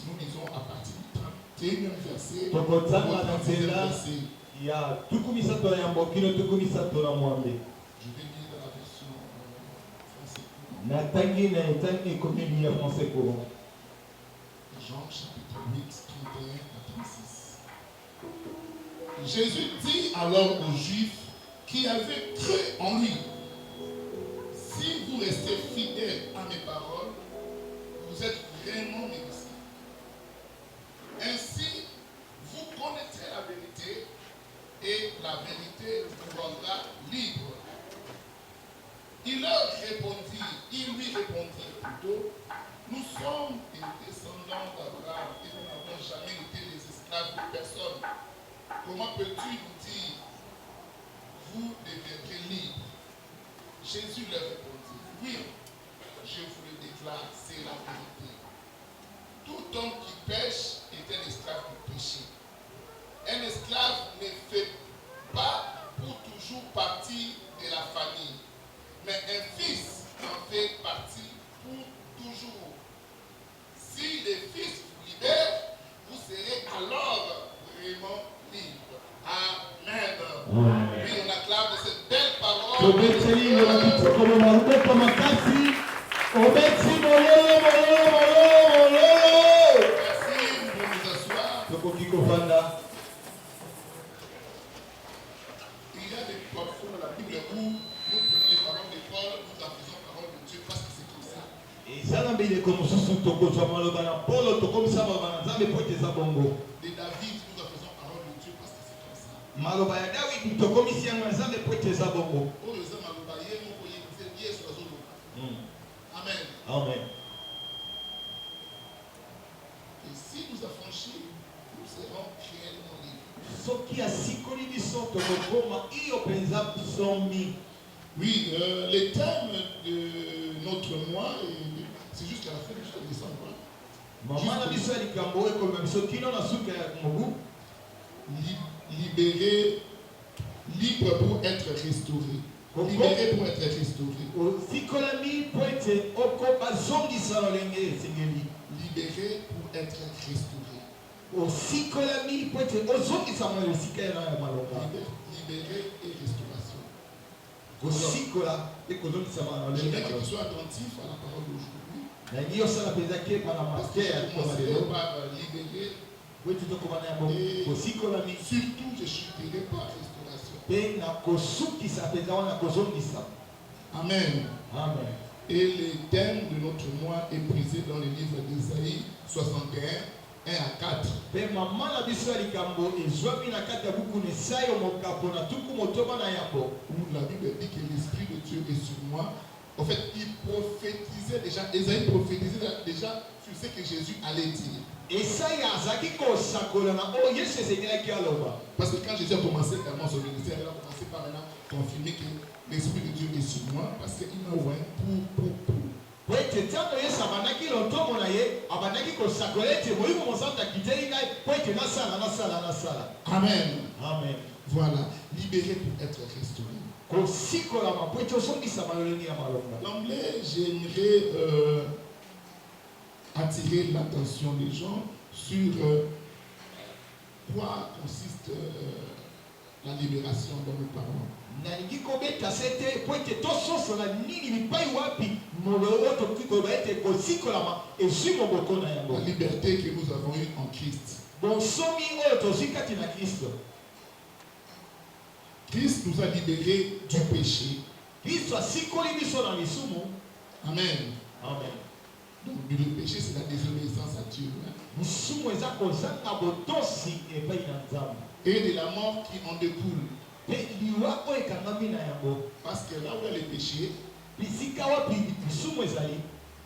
nous lisons à partir du 31e verset. Il y a tout comme ça, je vais lire dans la version français courant. Jean chapitre 8, 31 à 36. Jésus dit alors aux Juifs qui avaient cru en lui, si vous restez fidèles à mes paroles, vous êtes vraiment mes disciples. Ainsi, vous connaîtrez la vérité et la vérité vous rendra libre. Il lui répondit plutôt, nous sommes des descendants d'Abraham et nous n'avons jamais été les esclaves de personne. Comment peux-tu nous dire, vous deviendrez libres? Jésus leur répondit, oui, je vous le déclare, c'est la vérité. Tout homme qui pêche est un esclave du péché. Un esclave ne fait pas pour toujours partie de la famille, mais un fils en fait partie pour toujours. Si le Fils vous libère, vous serez alors vraiment libre. Amen. Oui, on acclame de cette belle parole. Merci, vous pouvez vous asseoir. Il y a des portions dans la Bible où nous prenons les paroles de Paul, nous en faisons parole de Dieu parce que c'est comme ça. Et ça n'a pas été comme ça, De David, nous en faisons parole de Dieu parce que c'est comme ça. Amen. Amen. Et si nous affranchis, nous serons réellement libres. Oui, les thèmes de notre mois, c'est jusqu'à la fin du décembre. Libéré, libre pour être restauré. Libéré pour être restauré. Libéré pour être restauré. Libéré et restauration. Je veux que tu sois attentif à la parole d'aujourd'hui. Parce que j'ai commencé par libérer. Et surtout, je ne chuterai pas restauration. Amen. Amen. Et le thème de notre mois est brisé dans le livre d'Ésaïe 61, 1 à 4. Où la Bible dit que l'Esprit de Dieu est sur moi. En fait, il prophétisait déjà, Ésaïe prophétisait déjà sur ce que Jésus allait dire. Parce que quand Jésus a commencé également son ministère, il a commencé par maintenant confirmer que l'Esprit de Dieu est sur moi parce qu'il m'a envoyé pour. Amen. Amen. Voilà, libéré pour être restauré. D'emblée, j'aimerais attirer l'attention des gens sur quoi consiste la libération dans nos parents. La liberté que nous avons eue en Christ. Christ nous a libérés du péché. Amen. Amen. Donc le péché, c'est la désobéissance à Dieu. Et de la mort qui en découle. Parce que là où il y a le péché,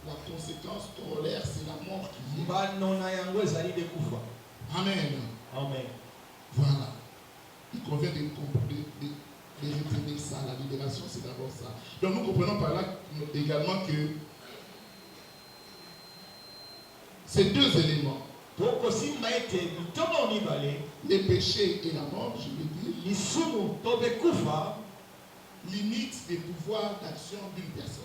la conséquence corollaire, c'est la mort qui est. Amen. Amen. Voilà. Il convient de retenir ça. La libération, c'est d'abord ça. Donc nous comprenons par là également que ces deux éléments, les péchés et la mort, je veux dire, limitent les pouvoirs d'action d'une personne.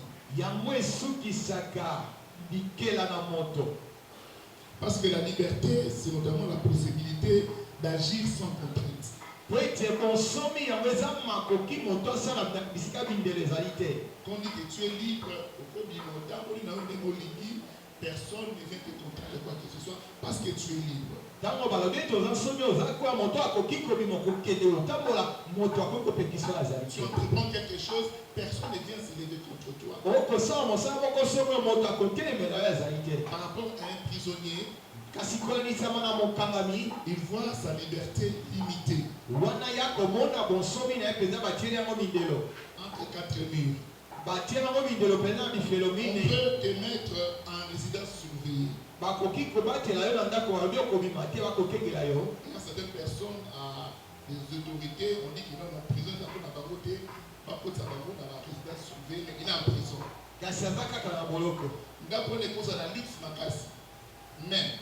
Parce que la liberté, c'est notamment la possibilité d'agir sans contrainte. po ete bonsomi yango eza makoki moto asala bisika bindelo ezali te. Quand on dit que tu es libre, personne ne vient te contraindre quoi que ce soit parce que tu es libre. Ntango balobi ete oza nsomi oza kwa moto akoki kobima kokende otambola moto akoki kopekisa azali Tu te. entreprends quelque chose, personne ne vient se lever contre toi. okosala mosala moko soki moto akotelemela yo azali te. Par rapport à un prisonnier, kasi kolanisama na mokangami il voit sa liberté limitée wana ya komona bonsomi na ye mpenza batieli yango mindelo entre quatre murs. batieli yango mindelo mpenza na bifelo On mine peut te mettre en résidence surveillée. bakoki kobatela yo na ndako balobi okobima te bakokengela yo. Il y a certaines personnes, des autorités, on dit qu'ils vont en prison, ça peut n'a pas voté, pas pour ça, dans la résidence surveillée, mais il est en prison. kasi aza kaka na boloko. Ndako ne cause la luxe makasi. Mais,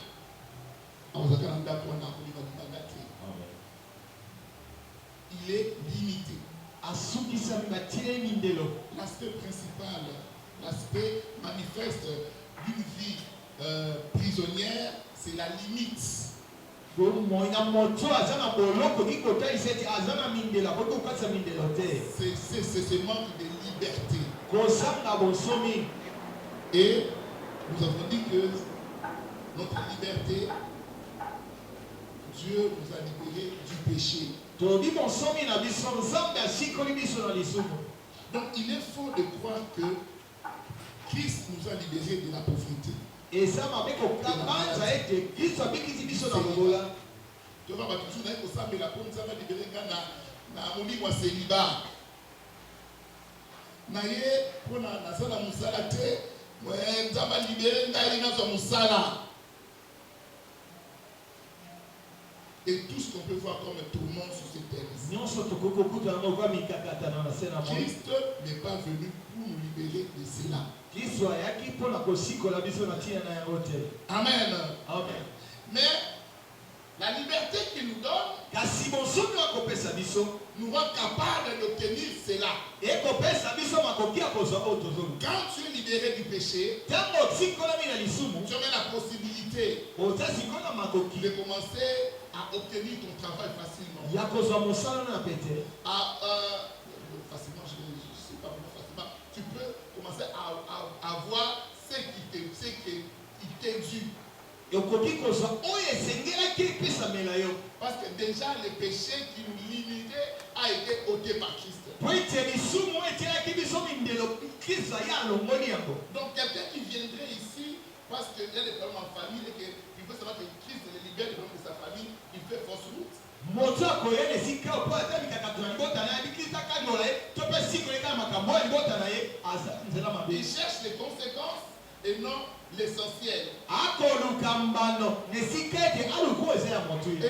on a quand ndako na kolima ndako. Il est limité. asukisami batieli mindelo. L'aspect principal, l'aspect manifeste d'une vie prisonnière, c'est la limite. na moto aza na boloko ki kotalisa ete aza na mindelo akoki kokatisa mindelo te. C'est ce manque de liberté. kozanga bonsomi. Et nous avons dit que notre liberté, Dieu nous a libérés du péché. tobi bonsomi na biso nzambe asikoli biso na lisumu. Donc il est faux de croire que Christ nous a libérés de la pauvreté. eza mabe kokabanza ete kristo abikisi biso na mobola. Tu vas toujours dire que ça, mais la pauvre, ça va libérer na molimo ya célibat. Na ye pona nasala musala te, nzamba libéré ngai nazwa musala. Et tout ce qu'on peut voir comme un tourment sur cette terre. Christ n'est pas venu pour nous libérer de cela. Amen. Amen. Mais la liberté qu'il nous donne nous rend capable d'obtenir cela. Quand tu es libéré du péché, tu as la possibilité de commencer à obtenir ton travail facilement. Facilement, je ne sais pas comment facilement. Tu peux commencer à avoir ce qui t'est dû. Parce que déjà le péché qui nous limitait a été ôté par Christ. Donc quelqu'un qui viendrait ici parce qu'il y a des problèmes en famille et qu'il veut savoir que Christ le libère de sa famille, il fait fausse route. Il cherche les conséquences et non l'essentiel. Et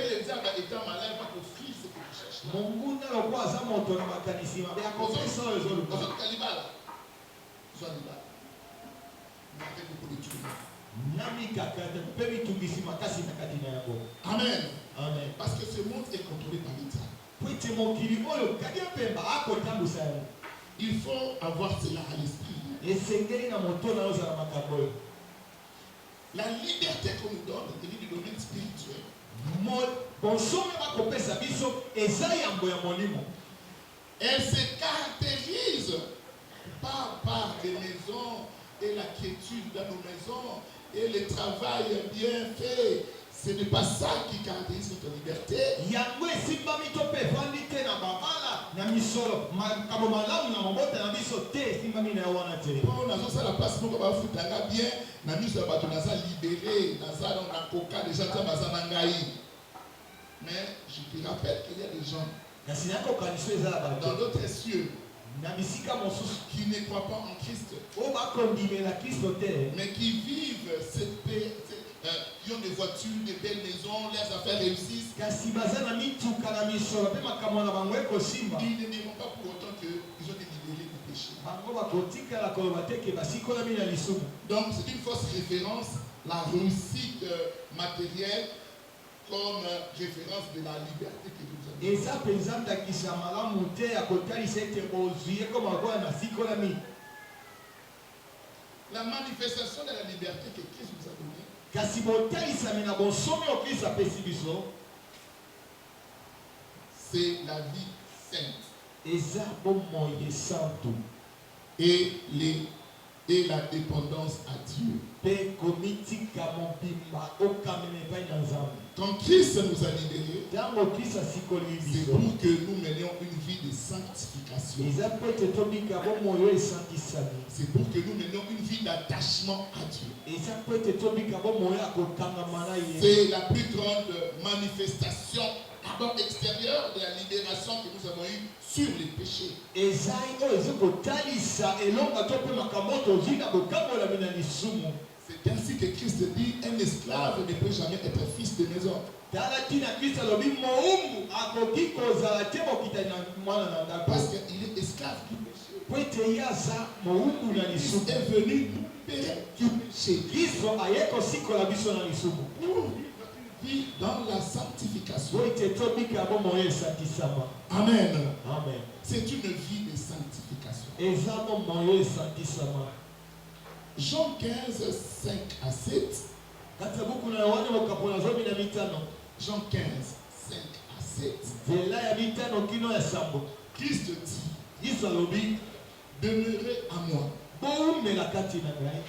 le diable étant malin va t'offrir ce que tu cherches. Amen. Amen. Parce que ce monde est contrôlé par l'État. Il faut avoir cela à l'esprit. La liberté qu'on nous donne est du domaine spirituel. Elle se caractérise par les maisons et la quiétude dans nos maisons et le travail bien fait. Ce n'est pas ça qui caractérise notre liberté. Mais je te rappelle qu'il y a des gens dans d'autres cieux qui ne croient pas en Christ, mais qui vivent cette paix, qui ont des voitures, des belles maisons, leurs affaires réussissent. Ils ne diront pas pour autant qu'ils ont été libérés du péché. Donc c'est une fausse référence, la réussite matérielle comme référence de la liberté que nous avons. La manifestation de la liberté que Christ nous a donnée, kasi botalisami na bonsomi oyo Kristo apesi biso c'est la vie sainte eza bomoi esantu et la dépendance à Dieu. mpe komitika mobimba okamema epai na Nzambe. Quand Christ nous a libérés, ntango Kristo asikoli c'est biso pour que nous menions une vie de sanctification. eza mpo ete tobika bomoi oyo esantisami C'est pour que nous menions une vie d'attachement à Dieu. eza mpo ete tobika bomoi oyo akokangama na ye. C'est la plus grande manifestation d'abord extérieure de la libération que nous avons eue sur les péchés. ezai oyo ezokotalisa elonga to mpe makambo tozwi na bokambolami na lisumu. C'est ainsi que Christ dit, un esclave ne peut jamais être fils de maison. tala ntina Kristo alobi mowumbu akoki kozala te mokitani na mwana na ndako Parce qu'il est esclave du péché. po ete ye aza mowumbu na Il lisumu. est venu nous libérer du péché. Kristo aye kosikola biso na lisumu Pour vivre une vie dans la sanctification. po ete tobika bomoi oyo esantisama. Amen. Amen. C'est une vie de sanctification. eza bomoi oyo esantisama. Jean 15, 5 à 7. kati ya buku na Yohane mokapo na 15 Jean 15, 5 à 7. nzela ya 5 kino ya sambo Christ dit, Kristo alobi demeurez à moi. bowumela kati na ngai.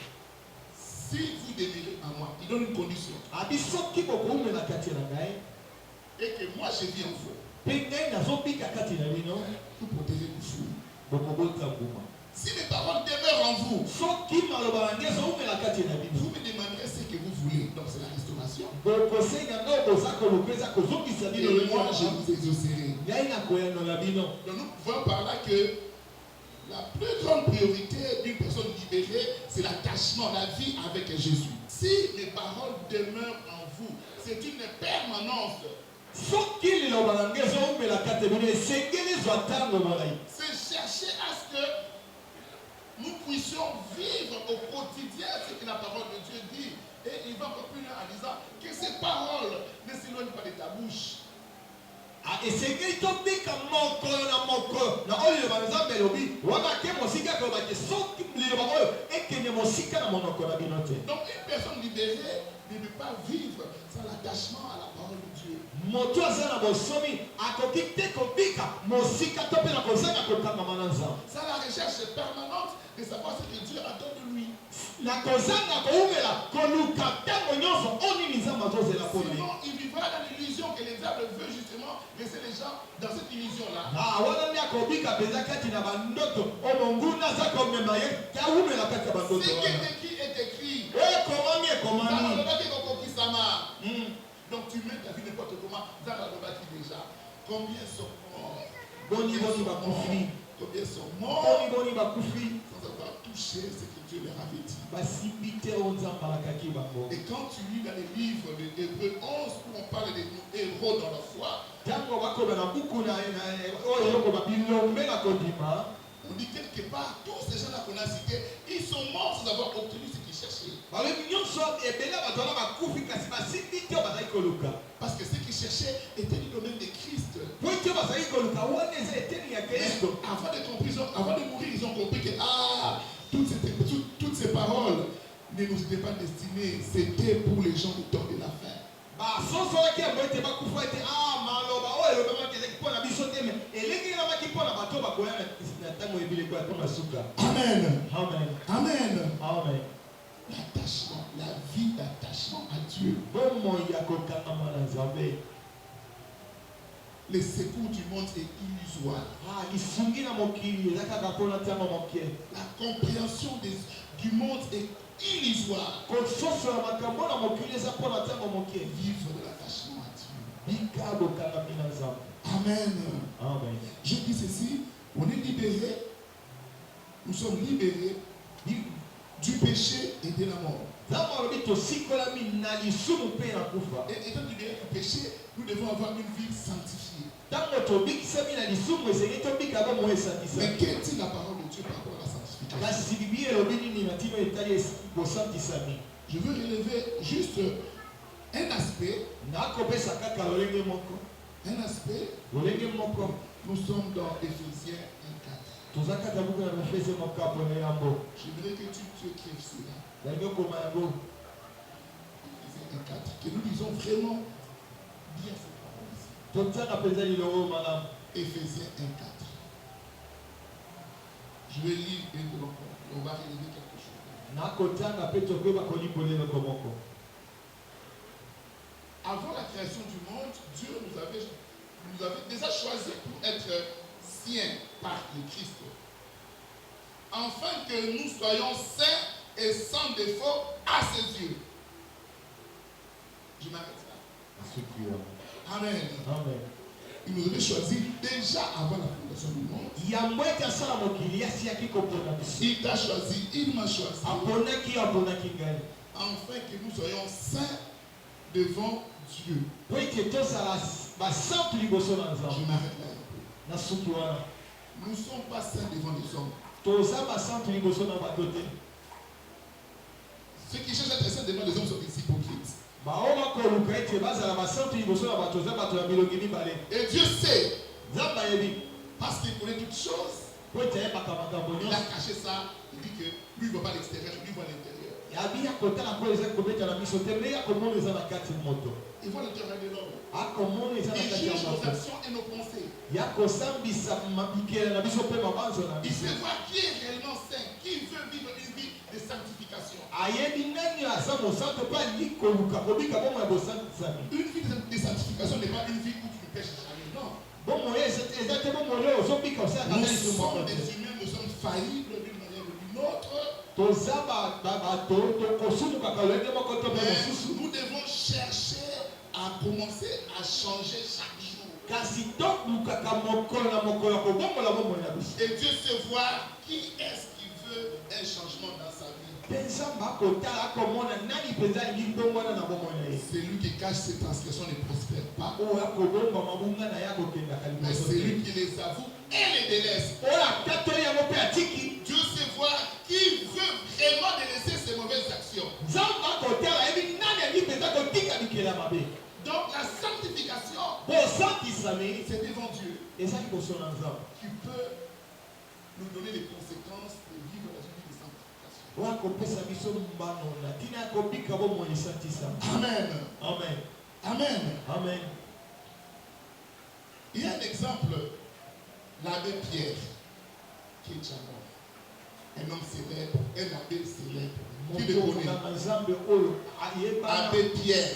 Si vous demeurez à moi, il donne une condition. abi soki bokowumela kati na ngai Et que moi je vis en vous. mpe ngai nazobika kati na bino Vous protégez du fou. bokobota mbuma. Si mes paroles demeurent en vous, soki maloba na ngai ezowumela kati na bino vous me demanderez ce que vous voulez. Donc c'est la restauration. bokosenga ngai boza koluka eza kozongisa bino Et moi je vous exaucerai. ngai nakoyanola bino. Donc nous pouvons par là que la plus grande priorité d'une personne libérée, c'est l'attachement, la vie avec Jésus. Si mes paroles demeurent en vous, c'est une permanence. soki liloba na ngai ezowumela kati na bino esengeli ezwa ntango molai. C'est chercher à ce que nous puissions vivre au quotidien ce que la parole de Dieu dit. Et il va encore plus loin en disant que ces paroles ne s'éloignent pas de ta bouche. esengeli tobika moko na moko na oyo liloba na Nzambe elobi wana ke mosika koloba te soki liloba oyo ekende mosika na monoko na bino te. Donc une personne libérée ne peut pas vivre sans l'attachement à la parole de Dieu. moto aza na bosomi akoki te kobika mosika to mpe na kozanga kokangama na Nzambe. C'est la recherche permanente de savoir ce que Dieu attend de lui. na kozanga kowumela koluka ntango nyonso oyo nini Nzambe azozela mpo na ye. Sinon, il vivra dans l'illusion que les diables veulent justement laisser les gens dans cette illusion-là. wana nde akobika mpenza kati na bandoto oyo monguna aza komema ye awumela kati ya Ce bandoto qui wana. est écrit est écrit. ekomami Dans ekomami. le bâti Kokokisama. Donc tu mets ta vie n'importe comment dans le bâti déjà. Combien sont morts? boni bakufi Combien sont morts boni bakufi sans avoir touché ce que Dieu leur avait dit? basimbi te oyo Nzambe alakaki bango. Et quand tu lis dans les livres de Hébreux 11 où on parle des héros dans la foi, ntango bakoba na buku oyo elokoba bilombe na kondima on dit quelque part, tous ces gens-là qu'on a cités, ils sont morts sans avoir obtenu ce qu'ils cherchaient. balobi nyonso ebele bato wana bakufi kasi basimbi te oyo bazali koluka Parce que ce qu'ils cherchaient était du domaine de Christ. po ete oyo bazali koluka wana eza eteni ya Mais Kristo. avant de mourir, ils ont compris que toutes ces paroles ne nous étaient pas destinées, c'était pour les gens du temps de la fin. basosolaki yango ete bakufa ete maloba oyo elobamaki ezaki mpo na biso te me elengi elobaki mpo na bato bakoya na ntango ebileko ya ntango ya suka. Amen. Amen. Amen. Amen. L'attachement, la vie d'attachement à Dieu. bomoi ya kokangama na Nzambe. Le secours du monde est illusoire. lisungi na mokili eza kaka mpo na ntango moke. La compréhension du monde est illusoire. kososola makambo na mokili eza mpo na ntango moke. Vivre de l'attachement à Dieu. bika bokangami na Nzambe. Amen. Amen. Je dis ceci, on est libéré, nous sommes libérés du péché et de la mort. Nzambe alobi tosikolami na lisumu mpe na kufa. Et étant libérés du péché, nous devons avoir une vie sanctifiée. ntango tobikisami na lisumu esengeli tobika bomoi Mais esantisami. qu'est-il dit la parole de Dieu par rapport à la sanctification? kasi bibi elobi nini na ntina etali bosantisami. Je veux relever juste un aspect. nakopesa kaka lolenge moko. Un aspect, lolenge moko. nous sommes dans Éphésiens 1:4. toza kaka buku na Efese mokapo na yango. J'aimerais que tu écrives cela. nalingi okoma yango. 1,4. Que nous lisons vraiment bien cette parole ici. Éphésiens 1,4. Je vais lire un peu encore. On va réaliser quelque chose. Avant la création du monde, Dieu nous avait déjà choisi pour être siens par le Christ. Afin que nous soyons saints et sans défaut à ses yeux. Je m'arrête là. Amen. Amen. Il nous avait choisi déjà avant la fondation du monde. Il t'a choisi, il m'a choisi. Afin que nous soyons saints devant Dieu. Je m'arrête là. Nous ne sommes pas saints devant les hommes. Ceux qui cherchent à être saints devant les hommes sont des hypocrites. Et Dieu sait, parce qu'il connaît toutes choses, il a caché ça. Il dit que lui ne voit pas l'extérieur, lui voit l'intérieur. Il voit le travail de l'homme. Il juge nos actions et nos pensées. Il sait voir qui est réellement saint, qui veut vivre une vie de sanctification. Une vie de sanctification n'est pas une vie où tu ne pêches jamais, non. Nous sommes des humains, nous sommes faillibles d'une manière ou d'une autre. Mais nous devons chercher à commencer à changer chaque jour. Et Dieu sait voir qui est-ce qui veut un changement dans sa vie. Celui qui cache ses transgressions ne prospère pas. Mais celui qui les avoue et les délaisse. Dieu sait voir qui veut vraiment délaisser ses mauvaises actions. Donc la sanctification, c'est devant Dieu qui peut nous donner les conséquences de vivre dans une vie de sanctification. Amen. Amen. Amen. Amen. Il y a un exemple, l'abbé Pierre, qui est Tchador, un homme célèbre, un abbé célèbre. Qui le connaît? Abbé Pierre,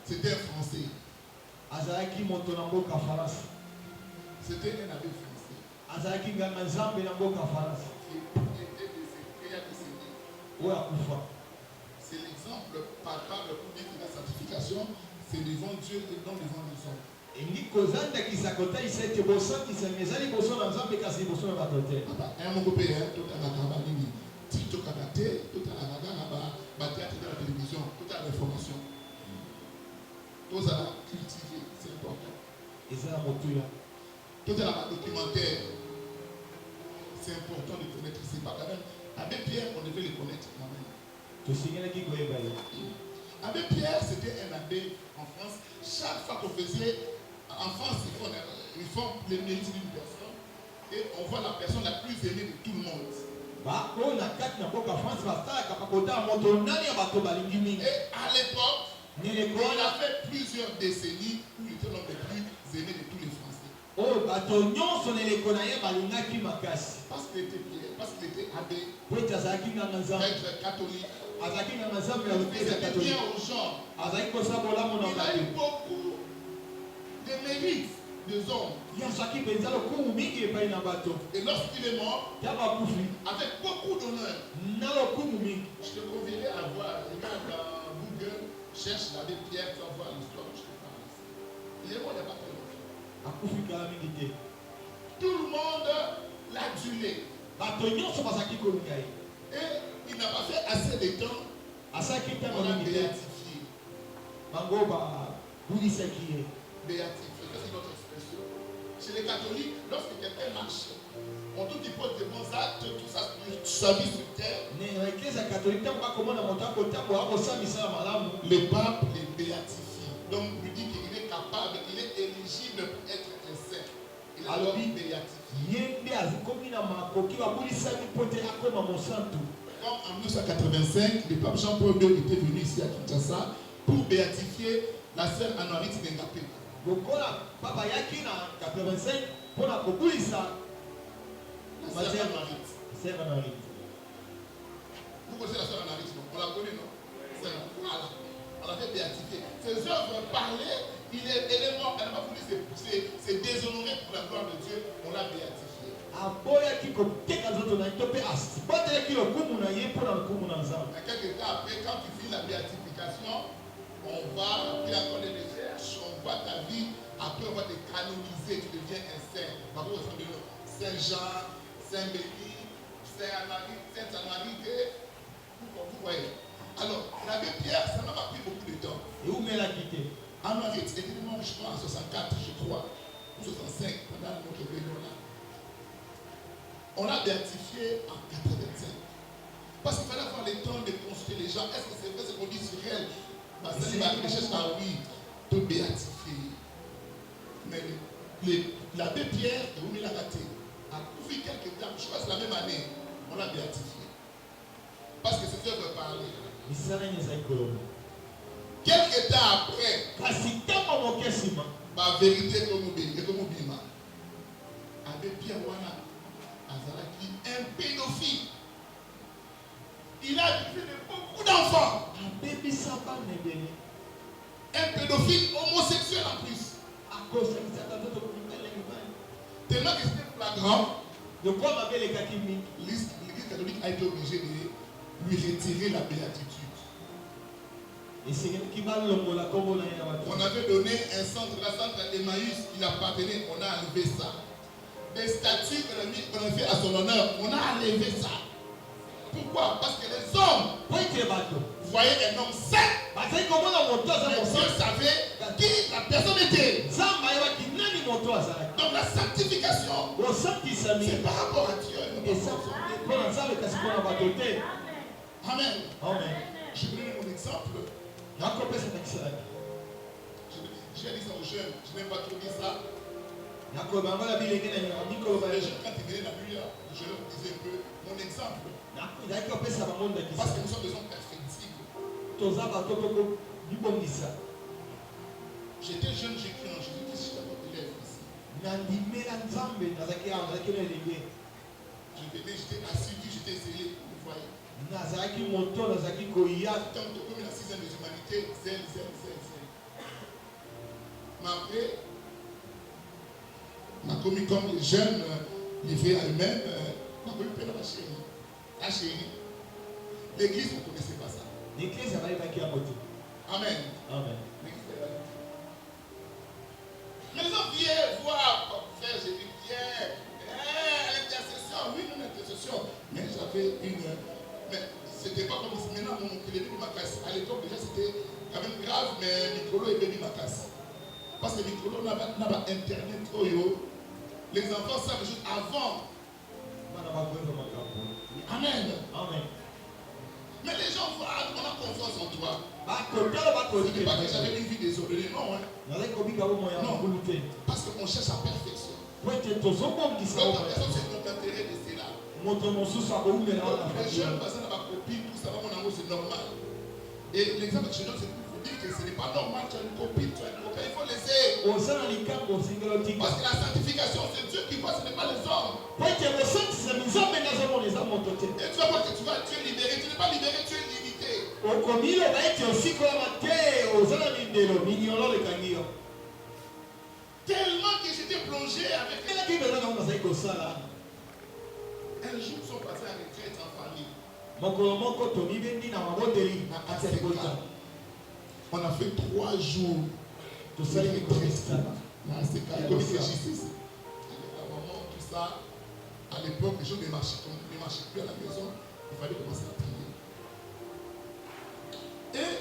c'était un Français. C'était un abbé français. Qui était décédé. C'est l'exemple palpable pour dire que la sanctification, c'est devant Dieu et non devant les hommes. Un mon copain, tout à la cabanini, tout à la théâtre de la télévision, toute la réformation. Tout à la cultiver, c'est important. Tout à la documentaire, c'est important de connaître. C'est pas quand même. Abbé Pierre, on devait le connaître quand même. Abbé Pierre, c'était un abbé en France. Chaque fois qu'on faisait, en France, ils font les mérites d'une personne et on voit la personne la plus aimée de tout le monde. Et à l'époque, il a fait plusieurs décennies où il était l'homme le plus aimé de tous les Français. Parce qu'il était Pierre, parce qu'il était abbé, maître catholique. Il faisait bien aux gens. Il a eu beaucoup de mérites des hommes. Et lorsqu'il est mort, avec beaucoup d'honneur, je te convierai à voir, regarde dans Google, cherche l'abbé Pierre, tu vas voir l'histoire que je te parle ici. Il est mort il n'y a pas très longtemps. Tout le monde l'a adulé. Et il n'a pas fait assez de temps pour l'a béatifié. Béatifié, c'est notre expression. Chez les catholiques, lorsque quelqu'un marche, on dit qu'il pose des bons actes, tout ça, sa vie sur terre. Le pape les béatifie. Donc, il lui dit qu'il est capable, il est éligible pour être un saint. Il a alors béatifié. Comme en 1985, le pape Jean-Paul II était venu ici à Kinshasa pour béatifier la sœur Anoarit Bengapé. lokola papa yaki na 85 mpona kobulisa La sœur Anoarit. sœur Anoarit. Vous connaissez la sœur Anoarit, non? On la connaît, non? Voilà. On l'a fait béatifier. Ses œuvres parlaient, elle est morte, elle n'a pas voulu se déshonorer pour la gloire de Dieu, on l'a béatifiée. aboyaki koteka nzoto na ye to mpe abotelaki lokumu na ye mpona lokumu na nzambe. Mais quelques temps après, quand tu finis la béatification, on va, puis encore les recherches, on voit ta vie, après on va te canoniser, tu deviens un saint. Par contre, Saint Jean, Saint Béni, Saint Anoarit, Sainte Anoarit, vous voyez. Alors, l'abbé Pierre, ça n'a pas pris beaucoup de temps. Et où met la quitter? Anoarit était mort, je crois, en 64, je crois, ou 65, pendant notre réunion là. On l'a béatifié en 85. Parce qu'il fallait avoir le temps de consulter les gens. Est-ce que c'est vrai ce qu'on dit sur elle? Oui, de béatifier. Mais l'abbé Pierre de Oumilagate a pris quelques temps, je crois que c'est la même année, on l'a béatifié. Parce que ses œuvres parlaient. Quelques temps après, ma vérité comme Bima, Abbé Pierre Wana Azaraki, un pédophile. Il a tué beaucoup d'enfants. Un pédophile homosexuel en plus. Tellement que c'était flagrant, l'Église catholique a été obligée de lui retirer la béatitude. On avait donné un centre, la centre Emmaüs, il appartenait, on a enlevé ça. Des statues qu'on a fait à son honneur, on a enlevé ça. Pourquoi? Parce que les hommes, vous voyez un homme saint, mais Dieu savait qui la personne était. Donc la sanctification, c'est par rapport à Dieu. Amen. Je vais donner mon exemple. J'ai dit ça aux jeunes, je n'aime pas trop dire ça. Les jeunes, quand ils venaient la nuit, je leur disais un peu mon exemple. Parce que nous sommes des hommes perfectibles. J'étais jeune, j'ai cru en Jésus-Christ, j'étais votre élève ici. J'étais assidu, j'étais zélé, vous voyez. Quand on commet la 6e des humanités, zèle. Mais après, on a commis comme les jeunes livrés à eux-mêmes, on a commis plein de la chérie. L'église, vous ne connaissez pas ça. Amen. Mais les gens viennent voir, frère, j'ai dit, viens, l'intercession, oui, une intercession. Mais j'avais une. Mais c'était pas comme maintenant, mon téléphone m'a cassé. À l'époque, déjà, c'était quand même grave, mais Nicolo est venu m'a cassé. Parce que Nicolo n'a pas internet. Les enfants savent juste avant. Amen. Mais les gens voient, on a confiance en toi. Ce n'est pas que j'avais une vie désordonnée, non. Non. Parce qu'on cherche la perfection. L'autre personne, c'est notre intérêt de cela. Les jeunes, parce que ma copine, tout ça, c'est normal. Et l'exemple que je donne, c'est pour dire que ce n'est pas normal. Tu as une copine, tu as une copine, il faut laisser. Parce que la sanctification, c'est Dieu qui voit, ce n'est pas les hommes. Et tu vas voir que tu es libéré. Tu n'es pas libéré, tu es limité. Tellement que j'étais plongé avec elle. Un jour, ils sont passés à retraite en famille. On a fait 3 jours. C'est comme la maman, tout ça. À l'époque, les gens ne marchaient plus à la maison. Il fallait commencer à prier. Et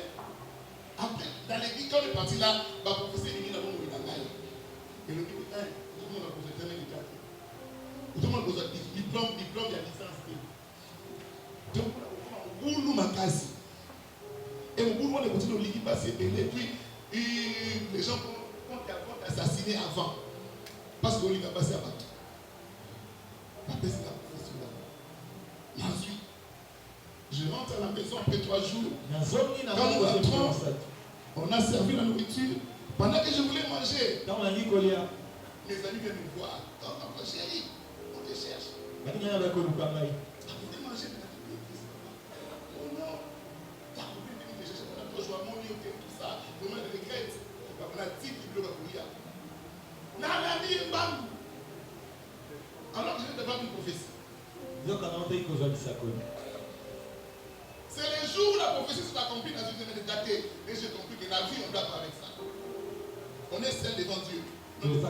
après, dans l'église, quand on est parti là, ma professeur dit d'abord nous et le dit, tout le monde a posé terminé le cadre. Tout le monde a posé diplôme, il y a licence. Donc, on a boulou ma case. Et au bout, on est continué au lit qui passe et puis les gens vont assassiner avant. Parce qu'on lui a passé à battre. La paix, c'est la profession là. Et ensuite, je rentre à la maison après 3 jours. Quand nous rentrons, On a servi la nourriture. Pendant que je voulais manger, Dans la Nicolia, mes amis viennent me voir. Oh, papa, chérie, on te cherche. la Nicolia avec le Lukamai. Ah, vous voulez manger? Oh non. Ah, vous voulez venir me chercher. On a besoin de mon lit, tout ça. Vraiment, je regrette. On a dit qu'il veut courir. Alors que je ne devais pas une prophétie. C'est le jour où la prophétie s'est accomplie dans une semaine de daté. Et j'ai compris que la vie, on doit pas avec ça. On est seul devant Dieu. Ça ne s'est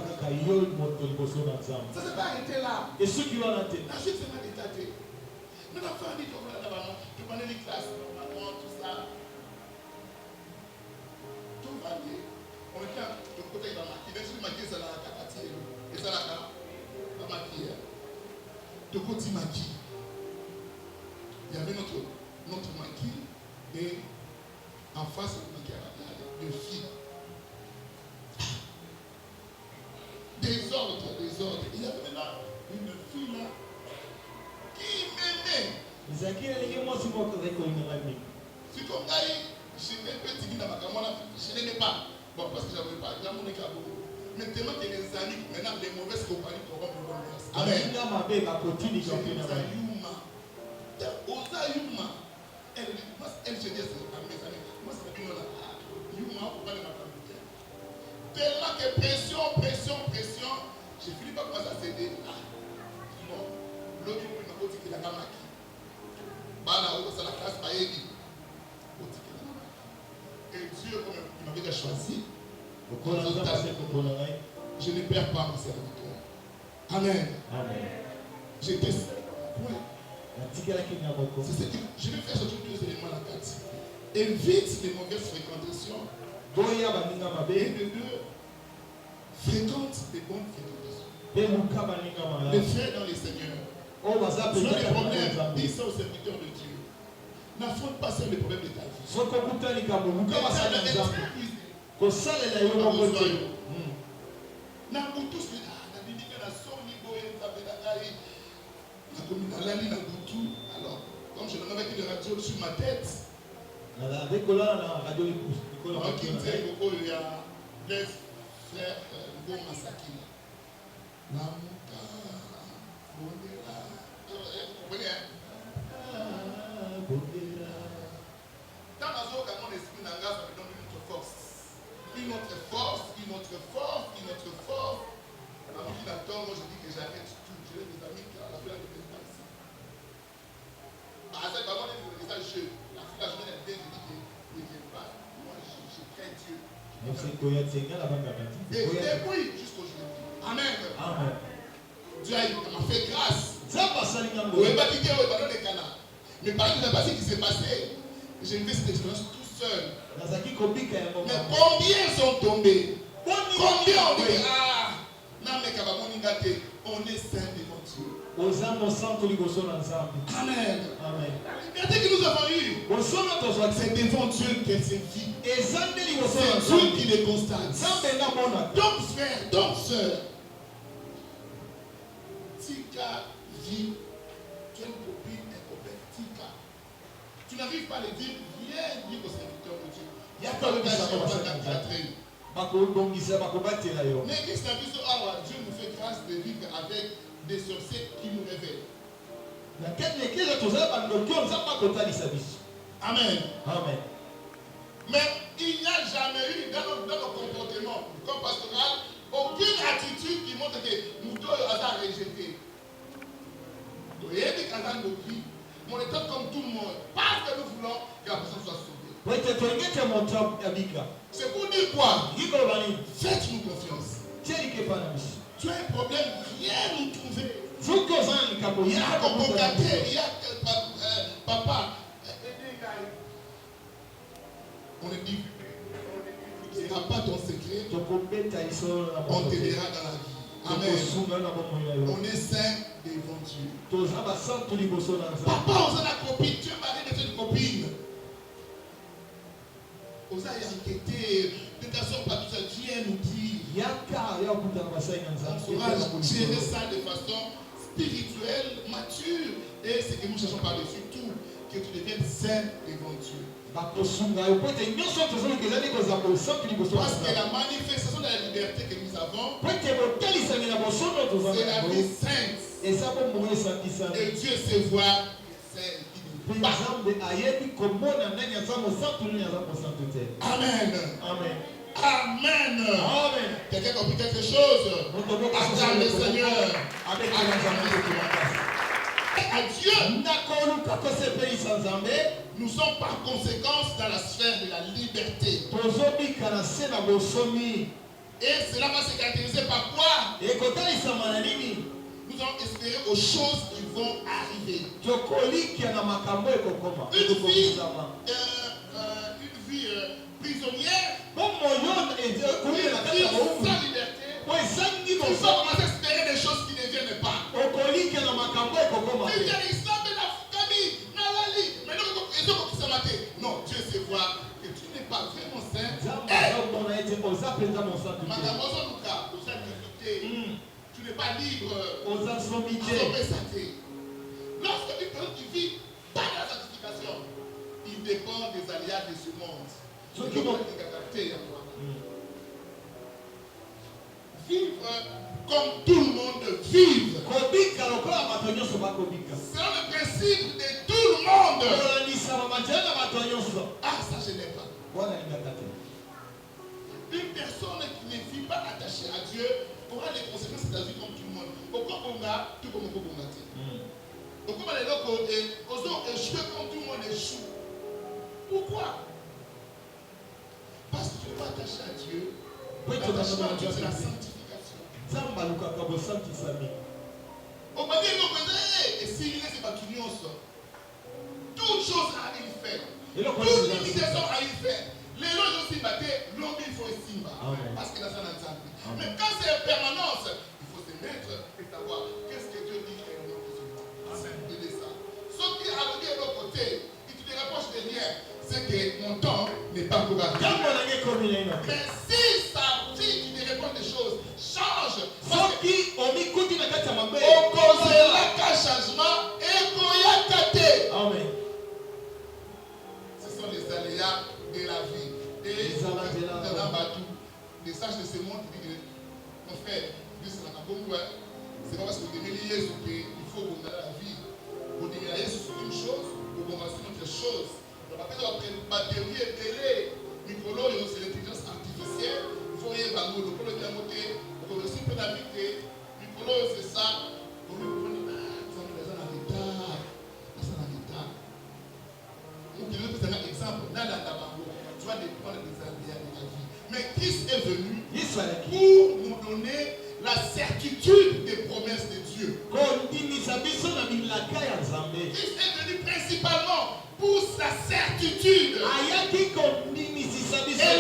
pas arrêté là. Et ceux qui ont la tête. La suite sera détatée. Nous avons fait un livre là-bas. Tu connais les classes, normalement, tout ça. Tout va bien. On est là, de côté de la maquille. Bien sûr, maquille, c'est la capacité. Et ça, la maquille. De côté maquille. Il y avait notre maquille. Et en face, le maquille à de filles. Désordre. Il y avait maintenant une fille là qui m'aimait. Si comme ça, je n'ai pas dit je n'aimais pas. Bon, parce que je n'avais pas. Mais tellement que les amis, maintenant les mauvaises compagnies corrompent le bon grâce. Amen. Yuma. Elle se dit à mes amis, moi c'est la Yuma, pourquoi ne m'a pas dit? Tellement que pression, j'ai fini par commencer à céder. Bon, l'autre jour, il m'a dit qu'il a gagné. C'est la classe Maïdi. Et Dieu, comme il m'avait déjà choisi, je ne perds pas mon serviteur. Amen. J'étais. Ouais. C'est ce que je vais faire surtout 2 éléments à la carte. Évite les mauvaises fréquentations. Et de 2, fréquente les bonnes fréquentations. Les frères dans les seigneurs. Tu as des problèmes, dis ça aux serviteurs de Dieu. N'affronte pas seul les problèmes de ta vie. Alors, comme je n'en avais qu'une radio sur ma tête, il y a des frères Ngo Masaki. Vous comprenez, hein? Dans mon esprit, ça me donne une autre force. Une autre force. Alors qu'il attend, moi je dis que j'arrête tout. J'ai des amis qui à la fin de la ici. À cette moment, la fille la journée elle vient, je dis que je ne viens pas. Moi je crains Dieu. Et depuis jusqu'aujourd'hui. Amen. Dieu m'a fait grâce. Mais par exemple, ce qui s'est passé, j'ai vu cette expérience tout seul. Mais combien sont tombés? Combien ont dit on est saint devant Dieu. Amen. La liberté que nous avons eue, c'est devant Dieu qu'elle s'est vue. C'est Dieu qui les constate. Donc frère, donc soeur, Tika vit, tu es une copine, Tika. Tu n'arrives pas à le dire, viens dire au serviteur de Dieu. Il y a pas le cas. Mais qu'est-ce que Dieu nous fait grâce de vivre avec des sorciers qui nous révèlent. Amen. Mais il n'y a jamais eu dans nos comportements comme pastoral aucune attitude qui montre que nous devons être rejetés. Nous devons nos vies. On est comme tout le monde. Parce que nous voulons que la personne soit sauvée. C'est pour dire quoi? Faites-nous confiance. Tu as un problème, viens nous trouver. Il y a papa. On est dit, tu n'iras pas ton secret. On t'aidera dans la vie. Amen. On est saint devant Dieu. Papa, on a la copine. Tu es marié de une copine. On a enquêté. Ne t'assure pas tout ça. Viens nous dire. On saura gérer ça de façon spirituelle, mature. Et ce que nous cherchons par-dessus tout, que tu deviennes saint devant Dieu. Parce que la manifestation de la liberté que nous avons, c'est c'est la vie sainte. Et Dieu sait voir celle qui ne veut pas. Amen. Amen. Amen. Amen. Quelqu'un a compris quelque chose? Acclame le Seigneur. À Dieu, nous sommes par conséquence dans la sphère de la liberté. Et cela va se caractériser par quoi? Nous allons espérer aux choses qui vont arriver. Une vie prisonnière, une vie sans liberté, nous sommes à espérer des choses qui ne viennent pas. Non, Dieu sait voir que tu n'es pas vraiment saint. Tu n'es pas libre. Lorsque une personne qui vit pas dans la sanctification, il dépend des aléas de ce monde. Vivre comme tout le monde vive. C'est le principe de tout le monde. Ah, ça je n'aime pas. Une personne qui ne vit pas attachée à Dieu aura les conséquences de sa vie comme tout le monde. Pourquoi on a tout comme on peut combattre? Pourquoi les gens ont échoué comme tout le monde échoue? Pourquoi? Parce que tu n'es pas attaché à Dieu. L'attachement à Dieu, c'est la sanctification. On va dire et s'il est c'est pas tout le monde. Toute chose a une fin. Toute limitation a une fin. Les gens aussi battent, l'homme il faut estimer. Parce que là ça n'a pas. Mais quand c'est en permanence, il faut se mettre et savoir qu'est-ce que Dieu dit et on est besoin. Ce qui a de l'autre côté, et tu te rapproches derrière, c'est que mon temps n'est pas encore arrivé. Mais si ça dit qu'il te répond des choses, change. Au cause de la changement, et Amen. ce sont les aléas de la vie. Et les sages de ce monde qui disent, mon frère, c'est pas parce que vous aimez Jésus qu'il faut vous donner la vie. Vous aimez Jésus sur une chose, vous commencez sur autre chose. On va faire après une batterie et télé. Micro, c'est l'intelligence artificielle. Il faut rien faire. Le polo bien monté. Vous connaissez peu d'habiter. Micro, c'est ça. Vous me prenez, vous avez des gens en retard. Ils sont en retard. Donc, je vais vous donner un exemple. Dans la tabac, tu vas dépendre des aléas de la vie. Mais Christ est venu pour nous donner la certitude des promesses de Dieu. Christ est venu principalement pour sa certitude. Et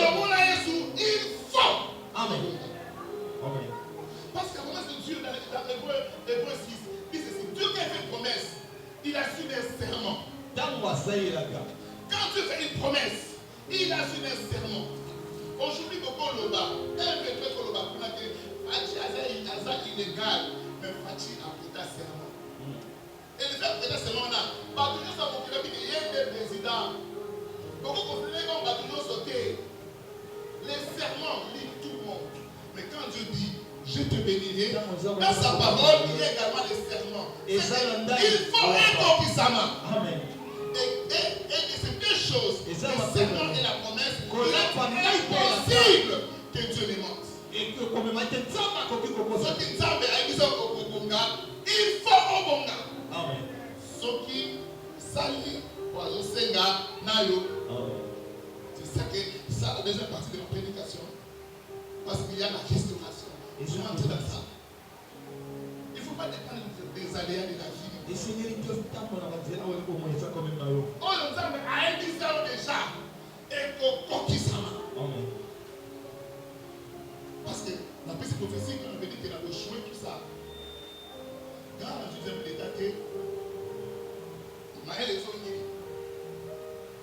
le mot là est sous il faut. Amen. Parce que la promesse de Dieu dans Hébreu 6 dit ceci. Dieu qui a fait une promesse, il a su des serments. Quand Dieu fait une promesse, il a su des serments. Aujourd'hui, beaucoup le bas, un peu le bas, pour que Fachi a illégal, mais Fachi a pris un serment. Et le fait de serment là, Batounion s'est occupé qu'il y ait des présidents. Beaucoup considèrent comme Batounion sauté. Les serments lient tout le monde. Mais quand Dieu dit, je te bénirai, dans sa parole, il y a également les serments. Il faut un concurrent. Amen. Et c'est deux choses, le serment et la promesse, il est impossible que Dieu les mente. Ce qui Nzambe a dit au Bonga, il faut au Bonga. Amen. Ce qui sali Oiseau Senga Nayo. C'est ça que ça la deuxième partie de ma prédication. Parce qu'il y a la restauration. Je vais entrer dans ça. Il ne faut pas dépendre des aléas de la vie. Et Seigneur, il te fait tant qu'on a dit là, on est comme ça quand même là. Oh, nous avons un disant déjà. Et qu'on qui ça. Amen. Parce que la petite prophétie, quand on veut dire qu'elle a échoué, tout ça. Dans la deuxième état, il m'a les zones.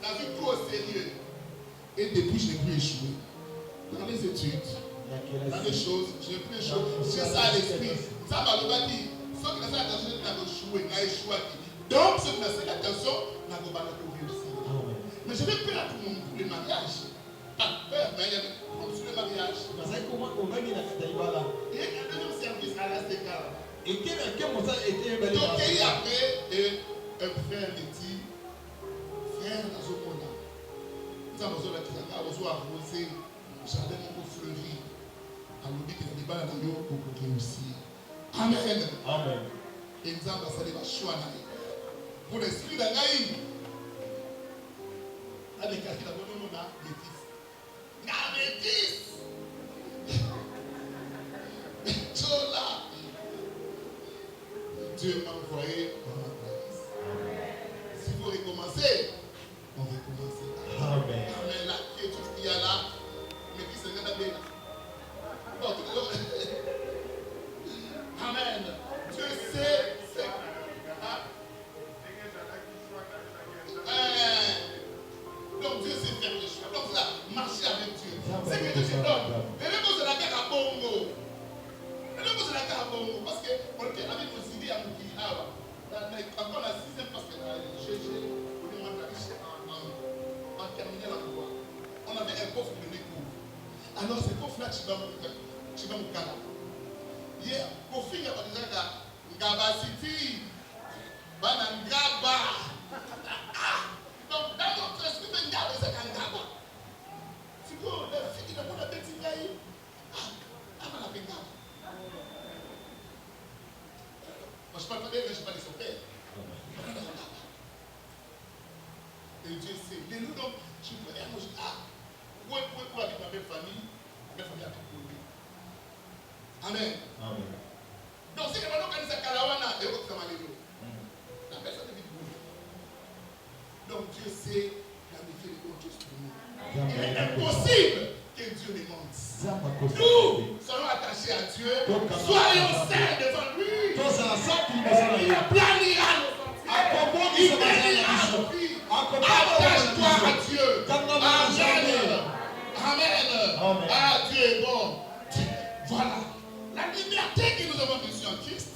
La vie trop au sérieux. Et depuis, je n'ai plus échoué. Dans les études, dans les choses, je n'ai plus échoué. J'ai ça à l'esprit. Ça m'a dit, ceux qui n'ont pas attention à échouer, n'a échoué. Donc, c'est une seule attention, n'a pas réussi. Mais je vais faire tout le monde pour le mariage. Pas peur, mais il y a sur le mariage. Il y a un deuxième service à la séquence. Donc, il y a après un frère me dit, frère, dans ce moment-là, nous avons besoin de arroser, jardin mon fleuri. Alors, dit que le débat dans le pour réussir. Amen. Amen. Et nous avons passé les choix pour l'esprit d'Agaï. Avec la bonne nom là, métis. La métis. Chola. Dieu m'a envoyé dans ma place. Si vous recommencez, on va commencer. Amen. Amen. Là, qui est tout ce qu'il y a là, mais qui se regarde bien. Amen. Dieu sait. Donc Dieu sait faire des choix. Donc là, marcher avec Dieu. C'est que Dieu te donne. Et le mot de la guerre à Bongo. Parce que on était avec nos idées à Moukihawa. Encore la 6e parce que en terminant la voie. On avait un coffre de découvre. Alors ce coffre-là, tu vas me caler. Hier, Kofi, il y a déjà Ngaba City, Banangaba. Donc, dans notre esprit, Ngaba, c'est Ngaba. C'est quoi, la fille qui n'a pas la bête, il y a eu. Ah, la bête. Moi, je parle pas d'elle, mais je parle de son père. Et Dieu sait. Et nous, donc, je peux dire, moi, je dis, où habite ma belle famille? Ma belle famille a tout pour lui. Amen. Amen. Donc, si quelqu'un qui a Kalawana, et autres Samalero, la personne est vite. Donc, Dieu sait la métier de Dieu pour nous. Il est impossible que Dieu ne mente. Nous serons attachés à Dieu. Soyons saints devant lui. Il planira nos sentiers. Il bénira nos vies. Attache-toi à Dieu. Amen. Amen. Ah, Dieu est bon. Voilà. La liberté que nous avons reçue en Christ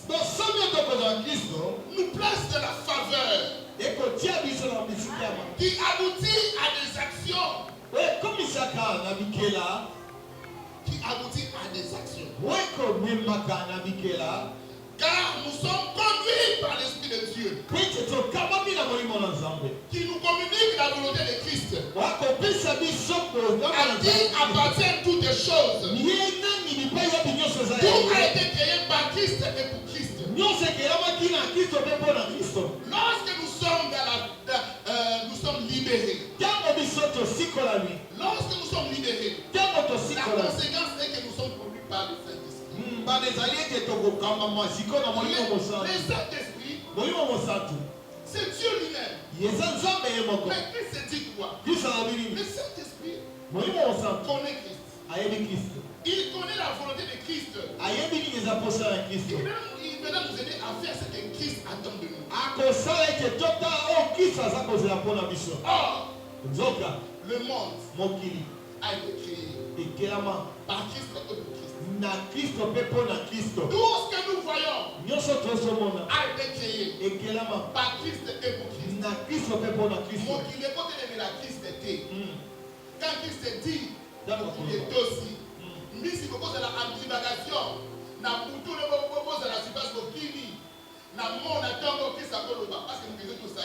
nous place de la faveur qui aboutit à des actions. Qui aboutit à des actions. Car nous sommes conduits par l'Esprit de Dieu qui nous communique la volonté de Christ. À qui appartiennent toutes les choses. Tout a été créé par Christ et pour Christ. Lorsque nous sommes nous sommes libérés. Lorsque nous sommes libérés, la conséquence est que nous sommes conduits par le Saint-Esprit. Le Saint-Esprit, c'est Dieu lui-même. Mais Christ se dit quoi? Le Saint-Esprit connaît Christ. Il connaît la volonté de Christ. Il va nous aider à faire ce que Christ attend de nous. Or, le monde a été créé par Christ et pour Christ. Tout ce que nous voyons a été créé par Christ et pour Christ. Donc il est côté de la Christ était. Quand Christ dit, il est aussi. Mais si vous posez la divagation, na mutu le propose la surface de Kini, na mon attend Christ à Koloba, parce que nous faisons tout ça.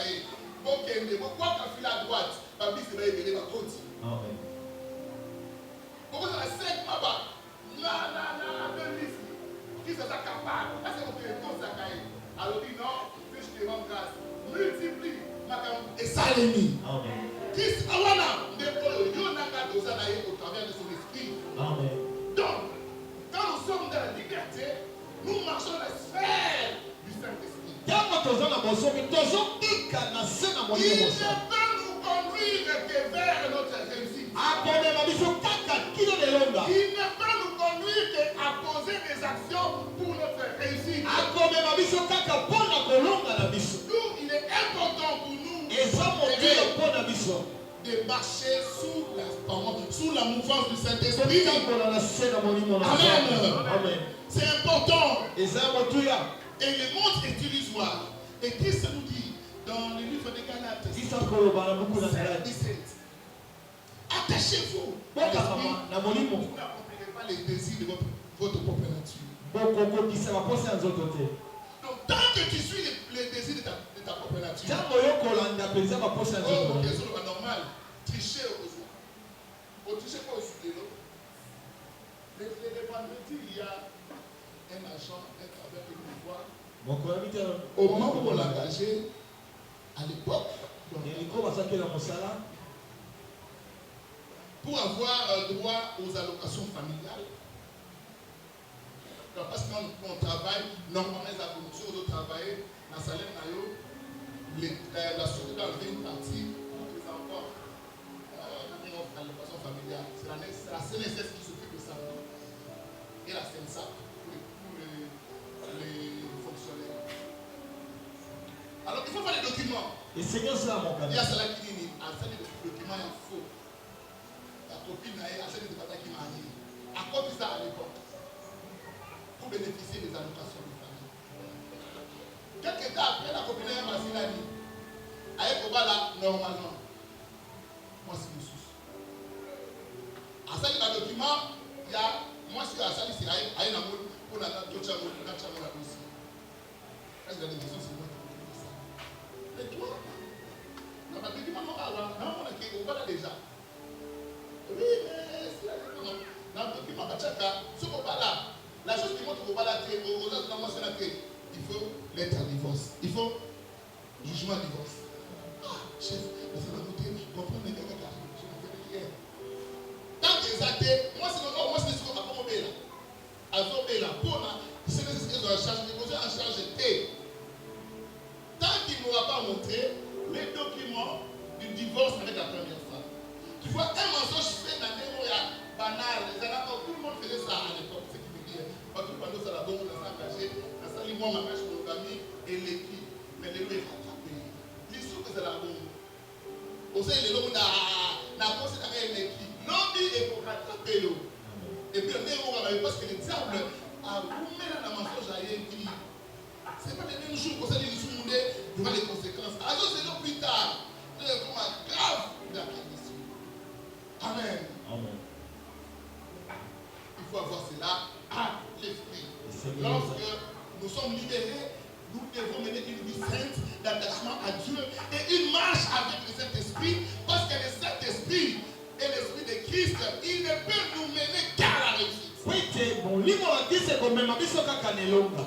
Ok, mais pourquoi quand il à droite, Babi se va élever ma côte. Pourquoi ça la 5 Maba? Qui ça capable? Parce que vous faites tout ça. Alors dit non, je te rends grâce. Multiplie, et ça l'ennemi. Christ, awana, mais pour le Yonaka Dozanaï au travers de son esprit. Donc, quand nous sommes dans la liberté, nous marchons dans la sphère du Saint-Esprit. Il ne peut nous conduire que vers notre réussite. Il ne peut nous conduire qu'à poser des actions pour notre réussite. Nous, il est important pour nous de marcher sous la mouvance du Saint-Esprit. Amen. C'est important. Et le monde est illusoire. Et Christ nous dit, Dans le livre des Galates, Isa koloba na buku na verset Galate. 17. Attachez-vous à Boka l'esprit. mama na molimo. Vous n'accomplirez pas les désirs de votre propre nature. Boko kisa ba posa nzoto te. Donc, tant que tu suis les désirs de ta propre nature, Tango yo kolanda penza ba posa nzoto. c'est normal. Tricher au besoin. Au tricher pas au studio. Les vendredis, il y a un agent, un travailleur qui nous voit. Au moment où on l'a engagé, à l'époque, pour avoir droit aux allocations familiales, parce que quand on travaille, normalement les allocations doivent travailler dans le salaire, la société doit enlever une partie pour les enfants qui ont l'allocation familiale. C'est la CNSS qui s'occupe de ça. Et la CNSA pour les fonctionnaires. Alors il faut faire les documents. Et Seigneur, c'est mon il y a cela qui dit à celle de documents il faux. La copine a celle de bataille qui m'a dit. À quoi tu ça à l'époque? Pour bénéficier des allocations de famille. Quelques temps après, la copine m'a dit avec là, normalement. Moi, c'est le souci. À celle de document, il y a. Moi, je suis à celle c'est à une amour pour la d'autres amours pour la chambre aussi. Est-ce que la question c'est moi qui dis ça? Mais toi, dans ma document, on va déjà. Oui, mais c'est la document. Dans le document, ce qu'on va là, la chose qui montre qu'on va là, aux autres dans il faut lettre à divorce. Il faut jugement à divorce. Ah, chef, c'est la beauté, comprendre les gars. Tant que les athées, moi c'est ce qu'on a commandé là. Azobé là, pour là, c'est ce qu'ils ont en charge, ils ont en charge. Tant qu'il ne m'aura pas montré les documents du divorce avec la première femme. Tu vois, un mensonge fait dans des mots banal, tout le monde faisait ça à l'époque, ce qui veut dire, quand tu parles de ça, la bombe, on s'est engagé, on s'est dit, moi, ma mère, je suis famille, et l'équipe, mais les lois sont rattrapées. Ils sont que c'est la bombe. Vous savez, les lois, on a posé dans l'équipe. L'homme est pour rattraper l'eau. Et puis, on a parce que le diable a roumé dans la mensonge à Yéki. Ce n'est pas les mêmes jours qu'on s'est dit, ils sont montés devant les conséquences. Alors, c'est là plus tard. C'est comme un grave d'après ici. Amen. Amen. Il faut avoir cela à l'esprit. Lorsque nous sommes libérés, nous devons mener une vie sainte d'attachement à Dieu et une marche avec le Saint-Esprit, parce que le Saint-Esprit et l'Esprit de Christ, il ne peut nous mener qu'à la réussite. Oui, c'est bon. L'immoral c'est comme même abisso kakanelonga.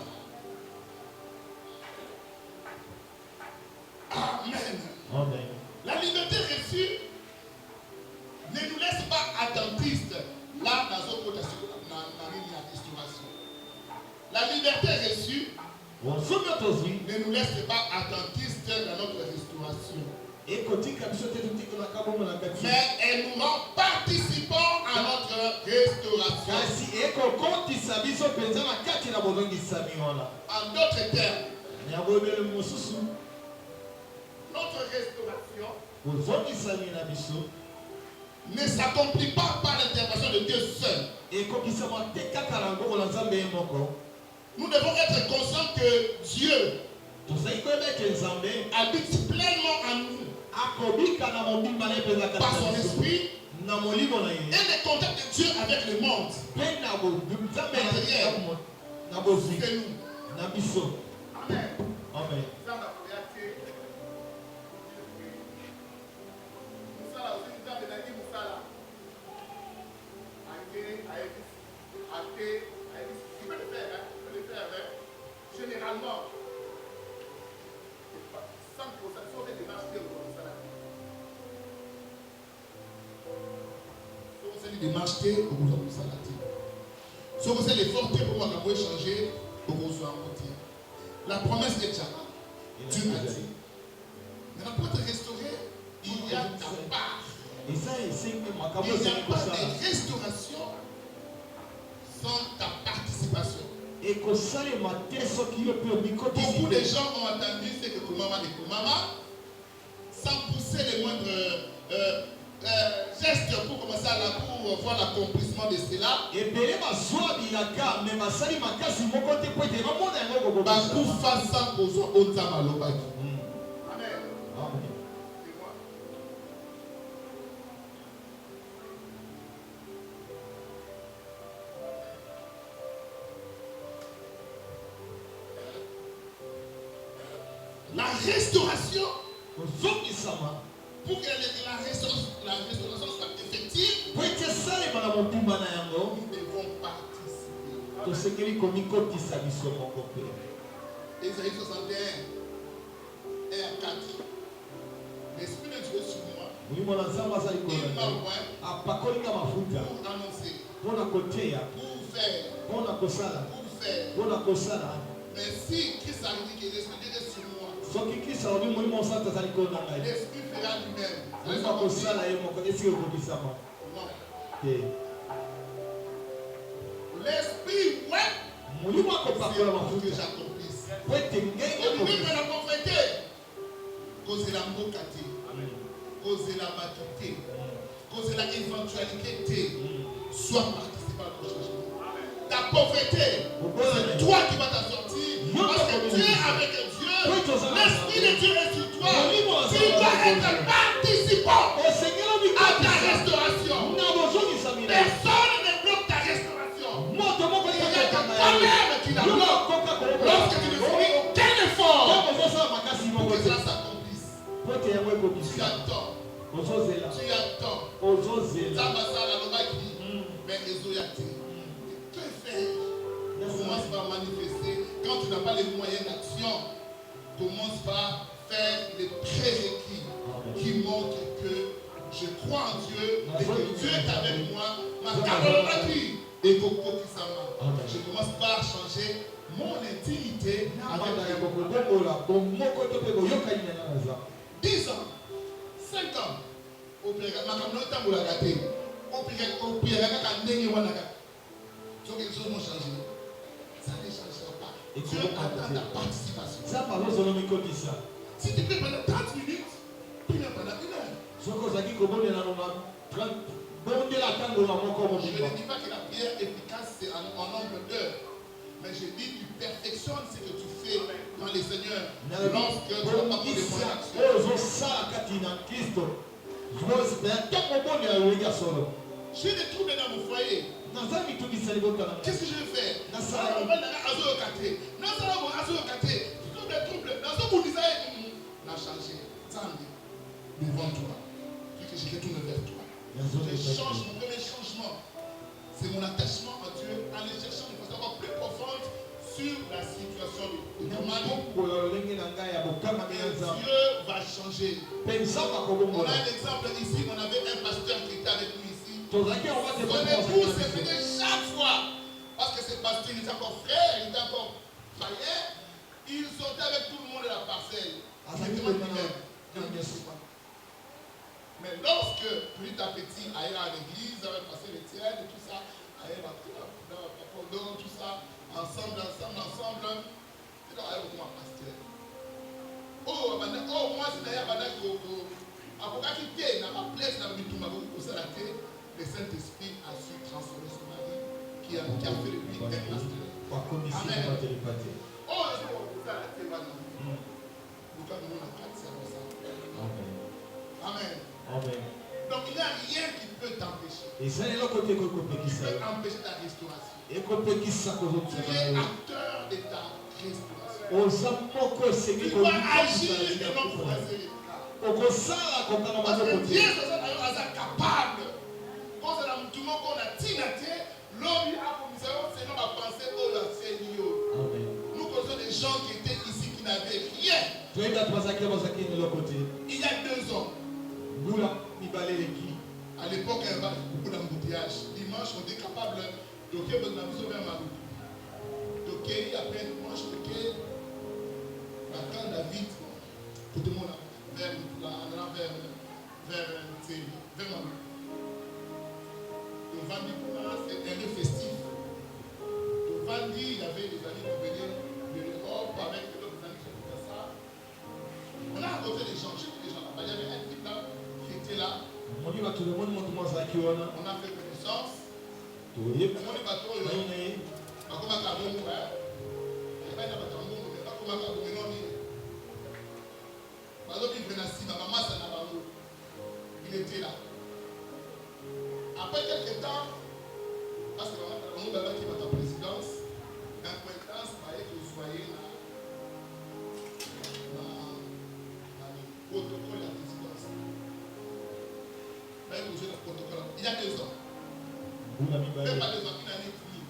Amen. Amen. La liberté reçue ne nous laisse pas attentistes là dans notre restauration. La liberté reçue ne nous laisse pas attentistes dans notre restauration. Mais elle nous rend participants à notre restauration. En d'autres termes, notre restauration ne s'accomplit pas par l'intervention de Dieu seul. Nous devons être conscients que Dieu habite pleinement en nous par son esprit et le contact de Dieu avec le monde. C'est nous. Amen. Amen. Généralement, 100% sont des démarches qui sont des démarches qui sont des l'effort pour moi qu'on peut changer au besoin. La promesse est déjà là. Dieu a dit. Maintenant, pour te restaurer, il y a ta part. Il n'y a pas de restauration sans ta participation. Beaucoup de gens ont entendu ce que Kumama dit Kumama sans pousser les moindres gestes pour commencer à la pour voir l'accomplissement de cela. Amen. la restauration, ozongisama pour que la restauration soit effective, po ete esalema na mobimba na yango nous devons participer. tosengeli komikotisa biso moko mpe. Ésaïe 61, 1 à 4. L'Esprit de Dieu est sur moi. molimo na nzambe azali Il m'a kolanda oint apakolinga mafuta pour annoncer, mpo na koteya pour faire, mpo na kosala pour faire. mpo na kosala. Mais si Christ a dit que l'Esprit de Dieu est sur moi, soki kristo alobi molimo mosantu azali kolanda ngai l'Esprit fera lui-même. oza kosala ye moko esika ekobisama Non. te. L'Esprit, ouais, molimo c'est akopakola pour que mafuta j'accomplisse. po ete ngai Au lieu de nakobisa. la prophété, causer la mokate, causer la batute, causer la éventualité, soit participant au changement. Ta pauvreté, c'est toi qui vas t'en sortir. Parce que tu es avec Dieu. L'Esprit de Dieu est sur toi. Tu dois être participant à ta restauration. Personne ne bloque ta restauration. Il y a que toi-même qui la bloque. Lorsque tu ne fais aucun effort pour que cela s'accomplisse. Tu as tort. Tu as tort. Zabasala Lobaki. Mais Ezoyate. Que faire? Commence par manifester. Quand tu n'as pas les moyens d'action, commence par faire les prérequis qui montrent que je crois en Dieu et que Dieu est avec moi. Et je commence par changer mon intimité avec Dieu. 10 ans, 5 ans, au pire, quelque chose vont changer. Ça ne changera pas. Dieu attend ta participation. Si tu peux pendant 30 minutes, prie pendant 1 heure. Je ne dis pas que la prière efficace c'est en nombre d'heures. Mais je dis tu perfectionnes ce que tu fais dans les Seigneurs. Lorsque tu n'as pas pour les moyens d'action. J'ai des troubles dans mon foyer. Qu'est-ce que je vais faire? Devant toi. Puis que je retourne vers toi. Je change mon premier changement. C'est mon attachement à Dieu en les cherchant de façon encore plus profonde sur la situation de mon mari. Dieu va changer. On a un exemple ici, on avait un pasteur qui était avec nous ici. Son épouse s'est venue chaque fois. Parce que ce pasteur, il était encore frère, il était encore païen. Ils sortaient avec tout le monde de la parcelle. Mais lorsque, petit à petit, elle est à l'église, elle va passer les tiers et tout ça, elle va tout ça, ensemble, et là, elle va pasteur. Oh, moi, c'est d'ailleurs, le Saint-Esprit a su transformer son mari qui a fait de lui un pasteur. Amen. Oh, Amen. Amen. Donc il n'y a rien qui peut t'empêcher. Qui peut empêcher ta restauration. Tu es acteur de ta restauration. Tu dois agir et non croiser. Parce que Dieu est capable. Quand tout le monde a tinaté, l'homme a commencé selon la pensée de la Seigneur. Nous connaissons des gens qui étaient ici qui n'avaient rien. Il y a 2 ans. À l'époque, il y avait beaucoup d'embouteillages. Dimanche, on était capable de faire un aviso vers Maroc. Donc, après dimanche, quand David, tout le monde vers Maroc. Le vendredi, c'était un lieu festif. Le vendredi, il y avait des amis qui venaient de l'Europe avec d'autres amis qui faisaient ça. On a rencontré des gens, j'ai vu des gens là-bas. Il y avait un type là qui était là. On a fait connaissance. On est bateau. Il était là. Après quelques temps, parce que on a qui va ta présidence, l'acquaintance va être soyez là. protocole de la présidence. Là, il y a le protocole. Il y a 2 ans. Même pas 2 ans, une année et demie.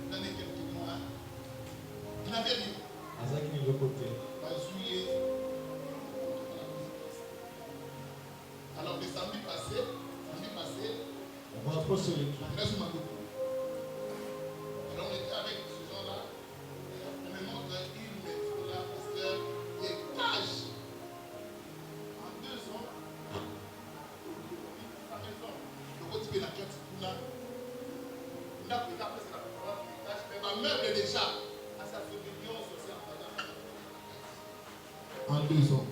Une année et quelques mois. Il n'avait rien. Juillet. Alors, le samedi passé, on reste ma copine. Alors, on était avec ce gens-là. On me montre il me faut là, pasteur, des pages. En 2 ans, sa maison, le côté de la quête, on a pris la place de la parole, mais ma meuble est déjà à sa rébellion sociale. En 2 ans.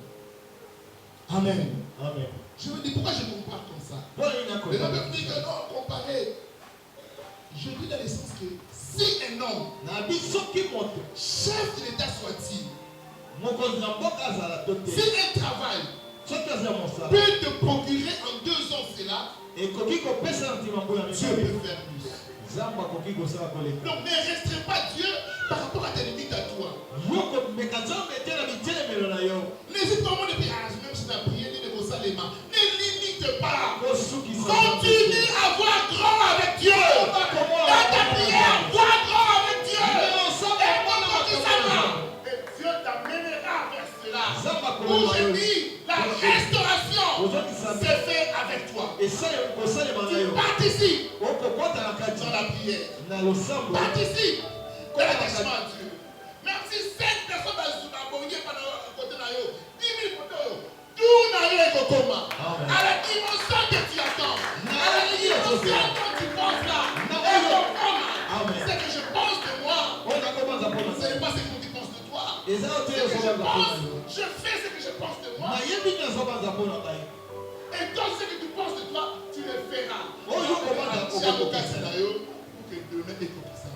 Amen. Amen. Je me dis, pourquoi je compare comme ça? Les gens me disent que non, comparer. Je dis dans le sens que si un homme, chef de l'État soit-il, si un travail peut te procurer en 2 ans cela, Dieu peut faire plus. Donc ne restreins pas Dieu par rapport à tes limites à toi. N'hésite pas au monde de dire, même si tu as prié, ne limite pas. Continue à voir grand avec Dieu. Dans ta prière, vois grand avec Dieu. Et Dieu t'amènera vers cela. Où je dis, la restauration se fait avec toi. Tu participes dans la prière. Participe dans l'attachement à Dieu. Même si 5 personnes à côté de 10 000 côtés, tout n'a rien qu'au coma. À la dimension que tu attends, à la dimension dont tu penses là, c'est que je pense de moi. Ce n'est pas ce que tu penses de toi. Ce que je pense, je fais ce que je pense de moi. Et toi, ce que tu penses de toi, tu le feras. Tu as aucun scénario pour que demain est comme ça.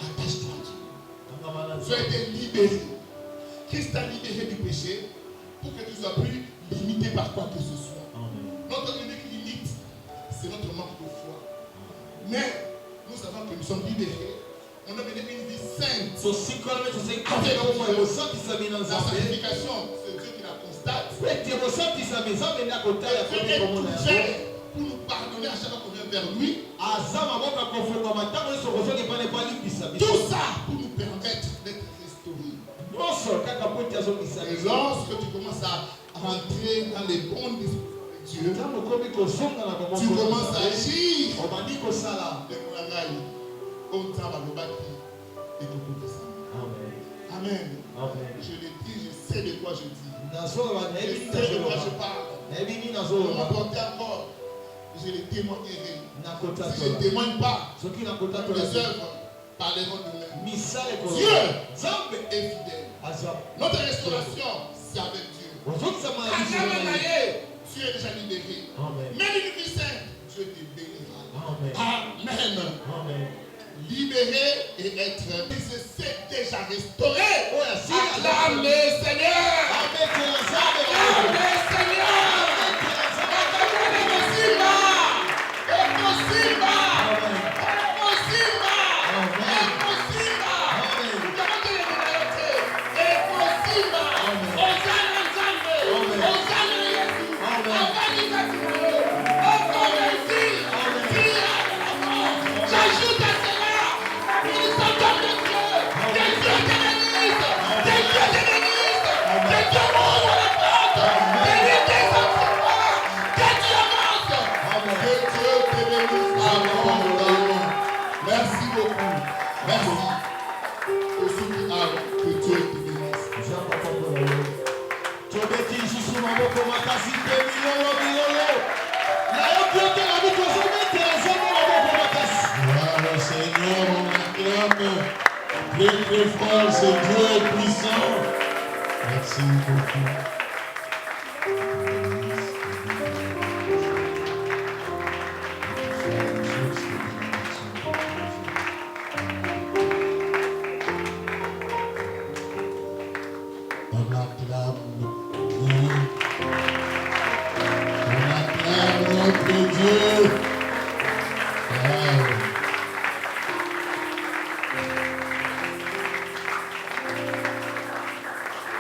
Attache-toi à Dieu. Tu as été libéré. Christ t'a libéré du péché pour que tu ne sois plus limité par quoi que ce soit. Notre unique limite, c'est notre manque de foi. Mais nous savons que nous sommes libérés. On a mené une vie sainte. La sanctification, c'est Dieu qui la constate. Dieu est tout fait pour nous pardonner à chaque fois qu'on vient vers lui. Tout ça pour nous permettre d'être restaurés. Et lorsque tu commences à rentrer dans les bons discours de Dieu, tu commences à agir. Amen. Je le dis, je sais de quoi je dis. Je sais de quoi je parle. Je vais m'apporter encore. Je le témoignerai. Si je ne témoigne pas, les œuvres parleront de nous. Dieu est fidèle. Notre restauration, c'est avec Dieu. Tu es déjà libéré. Même une vie sainte, Dieu te bénira. Amen. Libéré et être. Il se sait déjà restauré. Acclame le Seigneur. Acclame le Seigneur. Seigneur, on acclame. Très fort, ce Dieu est puissant. Merci beaucoup.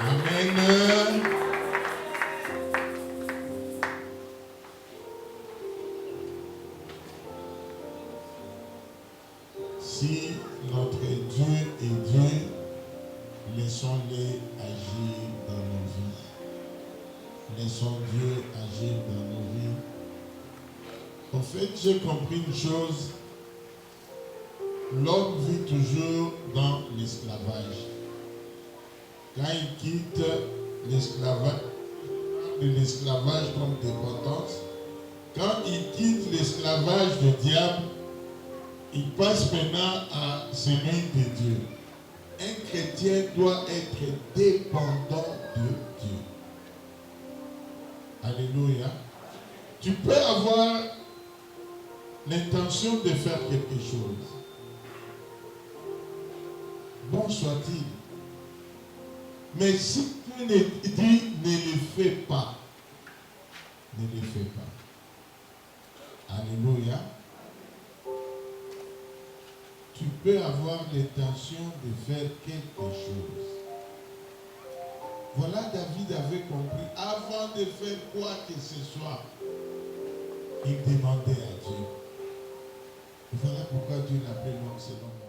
Amen. Si notre Dieu est Dieu, laissons-les agir dans nos vies. Laissons Dieu agir dans nos vies. En fait, j'ai compris une chose. L'homme vit toujours dans l'esclavage. Quand il quitte l'esclavage, de l'esclavage comme dépendance, quand il quitte l'esclavage du diable, il passe maintenant à celui de Dieu. Un chrétien doit être dépendant de Dieu. Alléluia. Tu peux avoir l'intention de faire quelque chose. Bon soit-il. Mais si tu ne dis, ne le fais pas. Ne le fais pas. Alléluia. Tu peux avoir l'intention de faire quelque chose. Voilà, David avait compris. Avant de faire quoi que ce soit, il demandait à Dieu. Voilà pourquoi Dieu l'appelait l'homme selon moi.